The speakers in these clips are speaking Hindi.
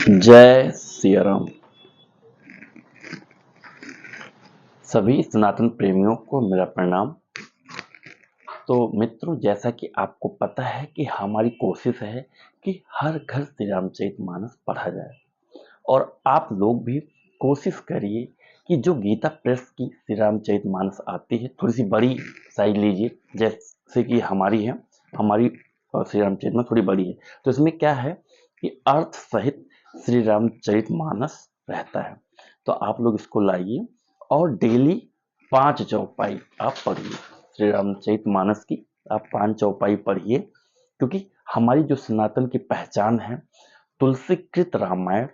जय सिया राम। सभी सनातन प्रेमियों को मेरा प्रणाम। तो मित्रों, जैसा कि आपको पता है कि हमारी कोशिश है कि हर घर श्री रामचरितमानस पढ़ा जाए, और आप लोग भी कोशिश करिए कि जो गीता प्रेस की श्री रामचरितमानस आती है, थोड़ी सी बड़ी साइज लीजिए, जैसे कि हमारी श्री रामचरितमानस थोड़ी बड़ी है। तो इसमें क्या है कि अर्थ सहित श्री रामचरितमानस रहता है। तो आप लोग इसको लाइए और डेली 5 चौपाई आप पढ़िए। श्री रामचरितमानस की आप 5 चौपाई पढ़िए, क्योंकि हमारी जो सनातन की पहचान है तुलसीकृत रामायण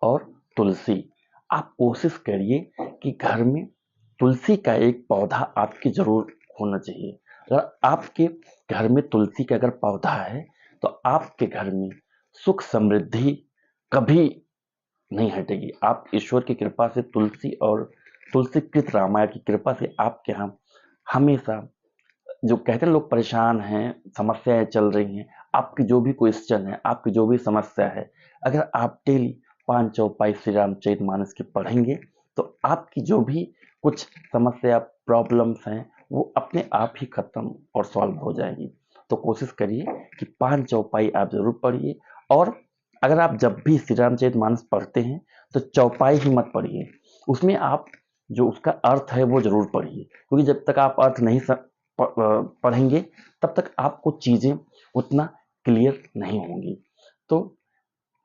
और तुलसी। आप कोशिश करिए कि घर में तुलसी का एक पौधा आपके जरूर होना चाहिए। अगर आपके घर में तुलसी का अगर पौधा है तो आपके घर में सुख समृद्धि कभी नहीं हटेगी। आप ईश्वर की कृपा से तुलसी और तुलसीकृत रामायण की कृपा से आपके यहाँ हमेशा, जो कहते हैं लोग परेशान हैं, समस्याएं चल रही हैं, आपकी जो भी क्वेश्चन है, आपकी जो भी समस्या है, अगर आप डेली 5 चौपाई श्री रामचरितमानस की पढ़ेंगे तो आपकी जो भी कुछ समस्या प्रॉब्लम्स हैं वो अपने आप ही खत्म और सॉल्व हो जाएगी। तो कोशिश करिए कि 5 चौपाई आप जरूर पढ़िए। और अगर आप जब भी श्री रामचरितमानस पढ़ते हैं तो चौपाई ही मत पढ़िए, उसमें आप जो उसका अर्थ है वो जरूर पढ़िए, क्योंकि जब तक आप अर्थ नहीं पढ़ेंगे तब तक आपको चीजें उतना क्लियर नहीं होंगी। तो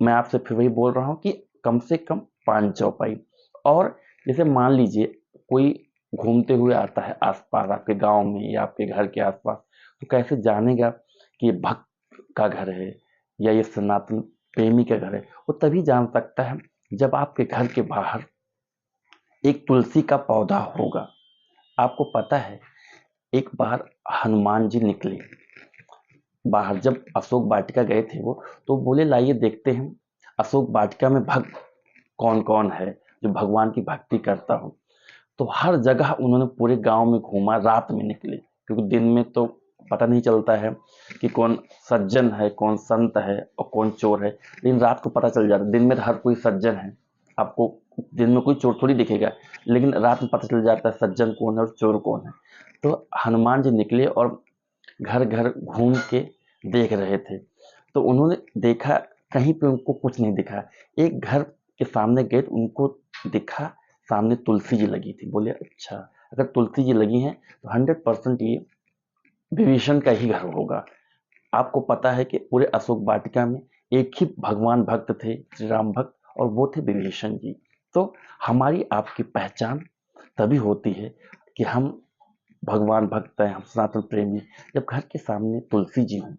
मैं आपसे फिर वही बोल रहा हूँ कि कम से कम 5 चौपाई। और जैसे मान लीजिए कोई घूमते हुए आता है आसपास आपके गांव में या आपके घर के आसपास, तो कैसे जानेगा कि ये भक्त का घर है या ये सनातन प्रेमी का घर है? वो तभी जान सकता है जब आपके घर के बाहर एक तुलसी का पौधा होगा। आपको पता है, एक बार हनुमान जी निकले बाहर, जब अशोक वाटिका गए थे वो, तो बोले लाइए देखते हैं अशोक वाटिका में भक्त कौन कौन है जो भगवान की भक्ति करता हो। तो हर जगह उन्होंने पूरे गांव में घूमा, रात में निकले, क्योंकि दिन में तो पता नहीं चलता है कि कौन सज्जन है, कौन संत है और कौन चोर है, लेकिन रात को पता चल जाता है। दिन में हर कोई सज्जन है, आपको दिन में कोई चोर थोड़ी दिखेगा, लेकिन रात में पता चल जाता है सज्जन कौन है और चोर कौन है। तो हनुमान जी निकले और घर घर घूम के देख रहे थे। तो उन्होंने देखा, कहीं पे उनको कुछ नहीं दिखा। एक घर के सामने गए तो उनको दिखा सामने तुलसी जी लगी थी। बोले अच्छा, अगर तुलसी जी लगी हैं तो 100% ये विभीषण का ही घर होगा। आपको पता है कि पूरे अशोक वाटिका में एक ही भगवान भक्त थे, श्री राम भक्त, और वो थे विभीषण जी। तो हमारी आपकी पहचान तभी होती है कि हम भगवान भक्त हैं, हम सनातन प्रेमी, जब घर के सामने तुलसी जी हों,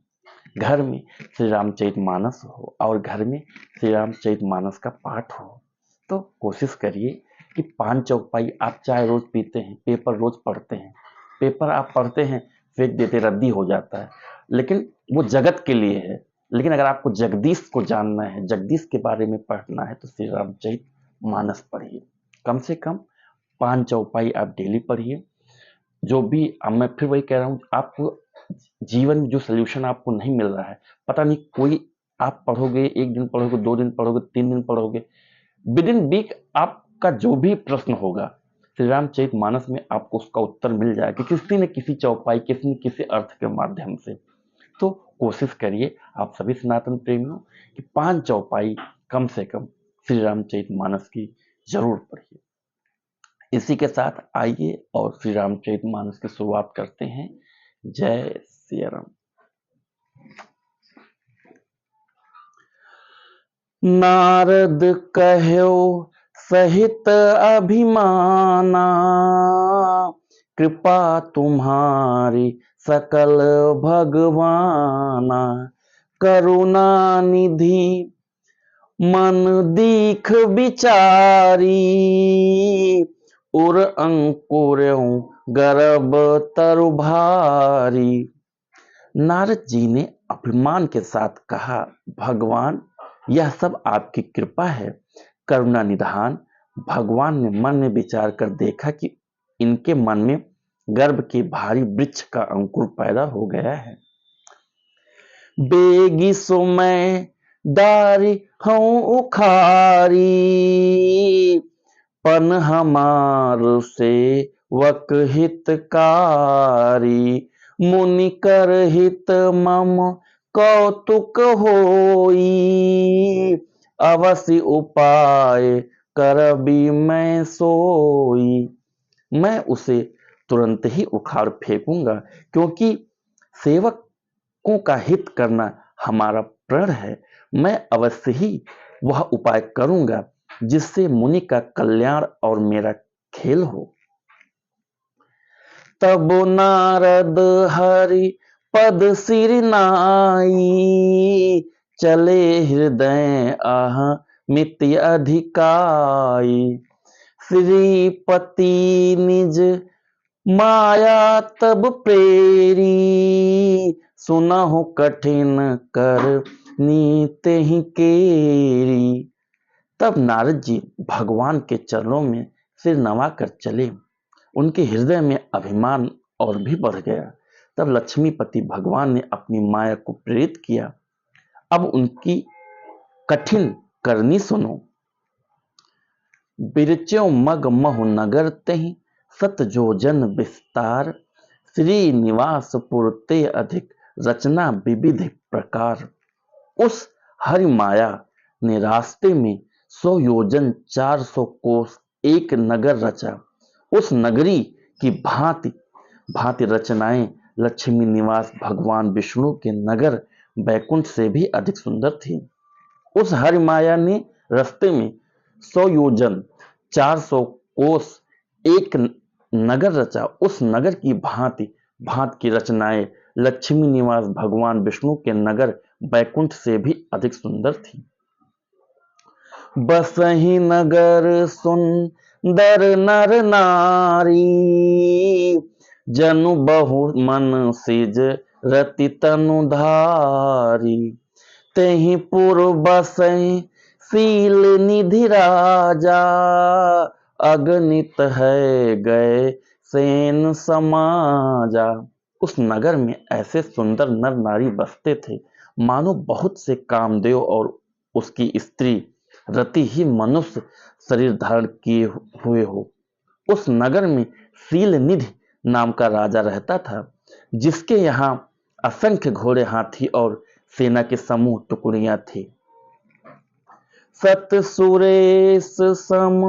घर में श्री रामचरितमानस हो और घर में श्री रामचरितमानस का पाठ हो। तो कोशिश करिए कि 5 चौपाई आप चाय रोज पीते हैं, पेपर रोज पढ़ते हैं, पेपर आप पढ़ते हैं फेंक देते, रद्दी हो जाता है, लेकिन वो जगत के लिए है। लेकिन अगर आपको जगदीश को जानना है, जगदीश के बारे में पढ़ना है, तो श्री रामचरितमानस पढ़िए। कम से कम 5 चौपाई आप डेली पढ़िए। जो भी, अब मैं फिर वही कह रहा हूँ, आपको जीवन में जो सोल्यूशन आपको नहीं मिल रहा है, पता नहीं, कोई आप पढ़ोगे, 1 दिन पढ़ोगे, 2 दिन पढ़ोगे, 3 दिन पढ़ोगे, विद इन वीक आपका जो भी प्रश्न होगा श्री रामचरितमानस में आपको उसका उत्तर मिल जाएगा, किसी न किसी चौपाई, किसी न किसी अर्थ के माध्यम से। तो कोशिश करिए आप सभी सनातन प्रेमियों कि 5 चौपाई कम से कम श्री रामचरितमानस की जरूर पढ़िए। इसी के साथ आइए और श्री रामचरितमानस की शुरुआत करते हैं। जय सिया राम। नारद कहो सहित अभिमाना, कृपा तुम्हारी सकल भगवाना, करुणा निधि मन दीख विचारी, उर अंकुर गर्भ तरु भारी। नारद जी ने अभिमान के साथ कहा, भगवान यह सब आपकी कृपा है, करुणा निधान। भगवान ने मन में विचार कर देखा कि इनके मन में गर्भ के भारी वृक्ष का अंकुर पैदा हो गया है। बेगी सो मैं डारी हूँ उखारी, पन हमार से वक हितकारी, मुनि कर हित मम कौतुक होई, अवश्य उपाय करबी मैं सोई। मैं उसे तुरंत ही उखाड़ फेंकूंगा, क्योंकि सेवकों का हित करना हमारा प्रण है। मैं अवश्य ही वह उपाय करूंगा जिससे मुनि का कल्याण और मेरा खेल हो। तब नारद हरि पद सिर नाई, चले हृदय आह मित्य अधिकाई, श्रीपति निज माया तब प्रेरी, सुनहु कठिन कर नीत ही केरी। तब नारद जी भगवान के चरणों में सिर नवाकर चले। उनके हृदय में अभिमान और भी बढ़ गया। तब लक्ष्मीपति भगवान ने अपनी माया को प्रेरित किया। अब उनकी कठिन करनी सुनो। बिरच्यों मग महु नगर तेहि, सत जोजन विस्तार, श्री निवास पुरते अधिक, रचना विविध प्रकार। उस हरि माया ने रास्ते में 100 योजन 400 कोस एक नगर रचा। उस नगरी की भांति भांति रचनाएं लक्ष्मी निवास भगवान विष्णु के नगर बैकुंठ से भी अधिक सुंदर थी। उस हरि माया ने रास्ते में 100 योजन 400 कोस एक नगर रचा। उस नगर की भांति भांति की रचनाएं लक्ष्मी निवास भगवान विष्णु के नगर बैकुंठ से भी अधिक सुंदर थी। बसहि नगर सुंदर नर नारी, जनु बहु मन सिज रति तनु धारी, तेहि पुर बसहि शील निधि राजा, अगणित है गए सेन समाजा। उस नगर में ऐसे सुंदर नर नारी बसते थे मानो बहुत से कामदेव और उसकी स्त्री रति ही मनुष्य शरीर धारण किए हुए हो। उस नगर में शील निधि नाम का राजा रहता था, जिसके यहाँ असंख्य घोड़े हाथी और सेना के समूह टुकड़ियां थी। सत सुरेश सम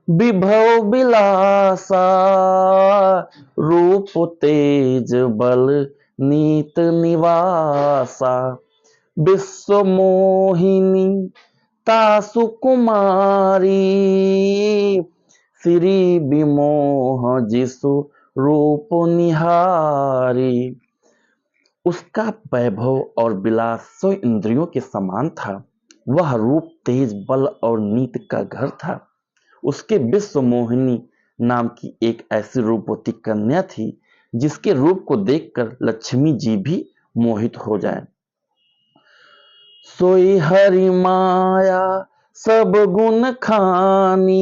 विभव विलासा, रूप तेज बल नीत निवासा, विश्व मोहिनी तासु कुमारी, श्री विमोह जिसु रूप निहारी। उसका वैभव और विलास 100 इंद्रियों के समान था। वह रूप तेज बल और नीति का घर था। उसके विश्व मोहिनी नाम की एक ऐसी रूपवती कन्या थी जिसके रूप को देखकर लक्ष्मी जी भी मोहित हो जाए। सोई हरि माया सब गुण खानी,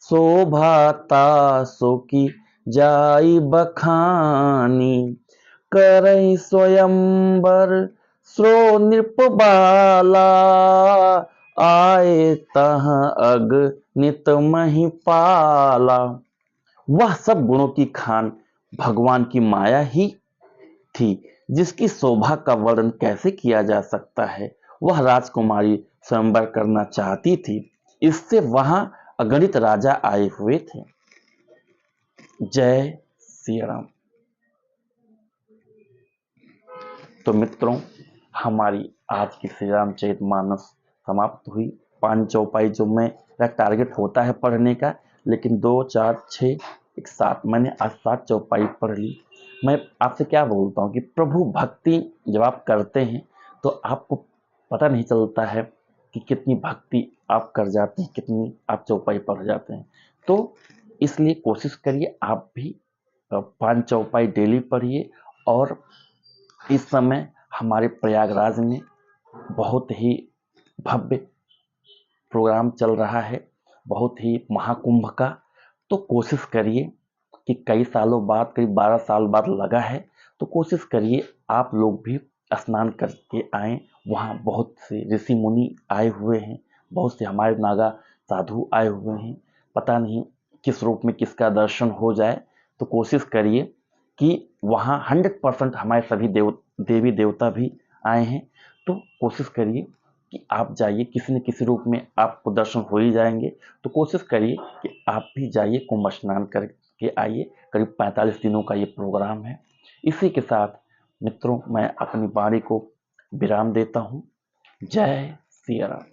शोभाता सो की जाई बखानी, करई स्वयंवर श्रो नृप बाला, आए तह अगणित महिपाला। वह सब गुणों की खान भगवान की माया ही थी, जिसकी शोभा का वर्णन कैसे किया जा सकता है। वह राजकुमारी स्वयंवर करना चाहती थी, इससे वहां अगणित राजा आए हुए थे। जय श्री राम। तो मित्रों, हमारी आज की श्री रामचरितमानस समाप्त हुई। 5 चौपाई जो मेरा टारगेट होता है पढ़ने का, लेकिन 2, 4, 6, 7 मैंने आज 7 चौपाई पढ़ ली। मैं आपसे क्या बोलता हूँ कि प्रभु भक्ति जब आप करते हैं तो आपको पता नहीं चलता है कि कितनी भक्ति आप कर जाते हैं, कितनी आप चौपाई पढ़ जाते हैं। तो इसलिए कोशिश करिए आप भी 5 चौपाई डेली पढ़िए। और इस समय हमारे प्रयागराज में बहुत ही भव्य प्रोग्राम चल रहा है, बहुत ही महाकुंभ का। तो कोशिश करिए कि कई सालों बाद, करीब 12 साल बाद लगा है, तो कोशिश करिए आप लोग भी स्नान करके आएं वहाँ बहुत से ऋषि मुनि आए हुए हैं, बहुत से हमारे नागा साधु आए हुए हैं। पता नहीं किस रूप में किसका दर्शन हो जाए, तो कोशिश करिए कि वहाँ 100% हमारे सभी देवी देवता भी आए हैं। तो कोशिश करिए कि आप जाइए, किसी न किसी रूप में आपको दर्शन हो ही जाएंगे। तो कोशिश करिए कि आप भी जाइए, कुंभ स्नान करके आइए। करीब 45 दिनों का ये प्रोग्राम है। इसी के साथ मित्रों, मैं अपनी वाणी को विराम देता हूँ। जय सिया राम।